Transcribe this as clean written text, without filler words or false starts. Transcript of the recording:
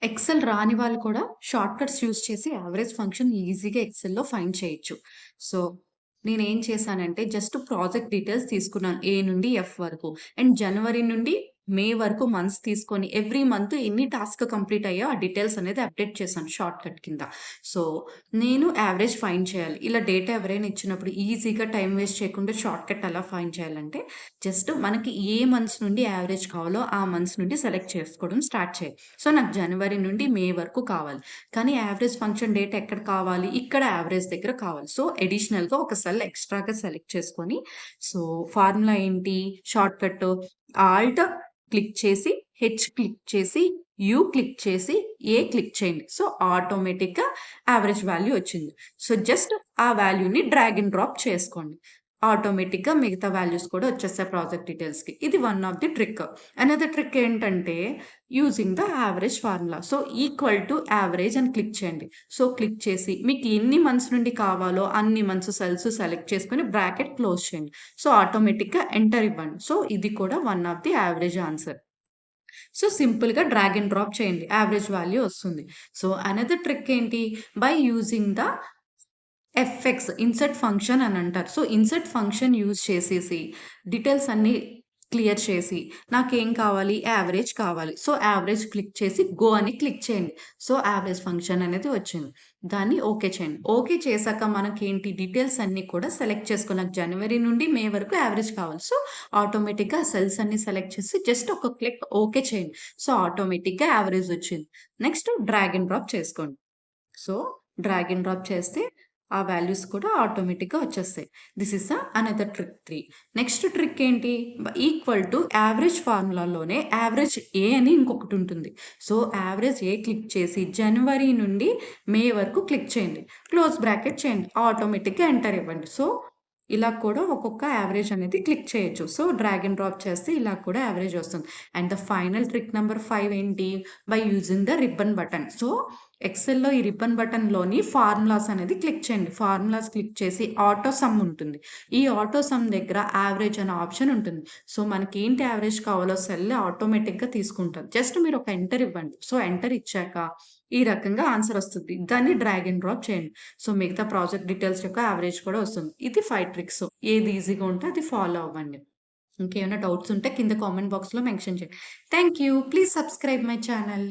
XL రాని వాళ్ళు కూడా షార్ట్‌కట్స్ యూజ్ చేసి యావరేజ్ ఫంక్షన్ ఈజీగా ఎక్సెల్‌లో ఫైండ్ చేయొచ్చు. సో, నేనేం చేశానంటే జస్ట్ ప్రాజెక్ట్ డీటెయిల్స్ తీసుకున్నాను. ఏ నుండి ఎఫ్ వరకు. అండ్ జనవరి నుండి మే వరకు మంత్స్ తీసుకొని ఎవ్రీ మంత్ ఎన్ని టాస్క్ కంప్లీట్ అయ్యాయో ఆ డీటెయిల్స్ అనేది అప్డేట్ చేశాను షార్ట్‌కట్ కింద. సో, నేను యావరేజ్ ఫైండ్ చేయాలి. ఇలా డేటా ఎవరైనా ఇచ్చినప్పుడు ఈజీగా టైమ్ వేస్ట్ చేయకుండా షార్ట్‌కట్ ఎలా ఫైండ్ చేయాలంటే జస్ట్ మనకి ఏ మంత్స్ నుండి యావరేజ్ కావాలో ఆ మంత్స్ నుండి సెలెక్ట్ చేసుకోవడం స్టార్ట్ చేయాలి. సో, నాకు జనవరి నుండి మే వరకు కావాలి. కానీ యావరేజ్ ఫంక్షన్ డేట్ ఎక్కడ కావాలి? ఇక్కడ యావరేజ్ దగ్గర కావాలి. సో, అడిషనల్‌గా ఒక సెల్ ఎక్స్‌ట్రాగా సెలెక్ట్ చేసుకొని, సో, ఫార్ములా ఏంటి? షార్ట్‌కట్ ఆల్ట్ క్లిక్ చేసి, హెచ్ క్లిక్ చేసి, యూ క్లిక్ చేసి, ఏ క్లిక్ చేయండి. సో, ఆటోమేటిక్‌గా యావరేజ్ వాల్యూ వచ్చింది. సో, జస్ట్ ఆ వాల్యూని డ్రాగ్ అండ్ డ్రాప్ చేసుకోండి. ఆటోమేటిక్‌గా మిగతా వాల్యూస్ కూడా వచ్చేస్తాయి ప్రాజెక్ట్ డీటెయిల్స్‌కి. ఇది one of the trick. Another trick ఏంటంటే using the average formula. So, equal to average అని క్లిక్ చేయండి. సో, క్లిక్ చేసి మీకు ఎన్ని మంత్స్ నుండి కావాలో అన్ని మంత్స్ సెల్స్ సెలెక్ట్ చేసుకొని బ్రాకెట్ క్లోజ్ చేయండి. సో, ఆటోమేటిక్‌గా ఎంటర్ ఇవ్వండి. సో, ఇది కూడా one of the average answer. So, సింపుల్‌గా డ్రాగ్ అండ్ డ్రాప్ చేయండి. యావరేజ్ వాల్యూ వస్తుంది. సో, అనదర్ ట్రిక్ ఏంటి? By using the FX insert function అని అంటారు. సో, ఇన్సర్ట్ ఫంక్షన్ యూజ్ చేసేసి డీటెయిల్స్ అన్నీ క్లియర్ చేసి నాకేం కావాలి? యావరేజ్ కావాలి. సో, యావరేజ్ క్లిక్ చేసి గో అని క్లిక్ చేయండి. సో, యావరేజ్ ఫంక్షన్ అనేది వచ్చింది. దాన్ని ఓకే చేయండి. ఓకే చేశాక మనకేంటి డీటెయిల్స్ అన్నీ కూడా సెలెక్ట్ చేసుకో నాకు జనవరి నుండి మే వరకు యావరేజ్ కావాలి. సో, ఆటోమేటిక్‌గా సెల్స్ అన్నీ సెలెక్ట్ చేసి జస్ట్ ఒక క్లిక్ ఓకే చేయండి. సో, ఆటోమేటిక్‌గా యావరేజ్ వచ్చింది. నెక్స్ట్ డ్రాగ్ అండ్ డ్రాప్ చేసుకోండి. సో, డ్రాగ్ అండ్ డ్రాప్ చేస్తే ఆ వాల్యూస్ కూడా ఆటోమేటిక్‌గా వచ్చేస్తాయి. This is another trick 3. Next trick ఏంటి? ఈక్వల్ టు యావరేజ్ ఫార్ములాలోనే యావరేజ్ ఏ అని ఇంకొకటుంటుంది. సో, యావరేజ్ ఏ క్లిక్ చేసి జనవరి నుండి మే వరకు క్లిక్ చేయండి. క్లోజ్ బ్రాకెట్ చేయండి. ఆటోమేటిక్‌గా ఎంటర్ ఇవ్వండి. సో, ఇలా కూడా ఒక్కొక్క యావరేజ్ అనేది క్లిక్ చేయొచ్చు. సో, డ్రాగ్ అండ్ డ్రాప్ చేస్తే ఇలా కూడా యావరేజ్ వస్తుంది. And the final trick number 5 ఏంటి? By using the ribbon button. So, ఎక్సెల్‌లో ఈ రిబ్బన్ బటన్‌లోని ఫార్ములాస్ అనేది క్లిక్ చేయండి. ఫార్ములాస్ క్లిక్ చేసి ఆటో సమ్ ఉంటుంది. ఈ ఆటో సమ్ దగ్గర యావరేజ్ అనే ఆప్షన్ ఉంటుంది. సో, మనకేంటి యావరేజ్ కావాలో సెల్ ఆటోమేటిక్‌గా తీసుకుంటది. జస్ట్ మీరు ఒక ఎంటర్ ఇవ్వండి. సో, ఎంటర్ ఇచ్చాక ఈ రకంగా ఆన్సర్ వస్తుంది. దాన్ని డ్రాగ్ అండ్ డ్రాప్ చేయండి. సో, మిగతా ప్రాజెక్ట్ డీటెయిల్స్ యొక్క యావరేజ్ కూడా వస్తుంది. ఇది 5 ట్రిక్స్. ఏది ఈజీగా ఉంటే అది ఫాలో అవ్వండి. ఇంకేమైనా డౌట్స్ ఉంటే కింద కామెంట్ బాక్స్‌లో మెన్షన్ చేయండి. Thank you. Please subscribe my channel.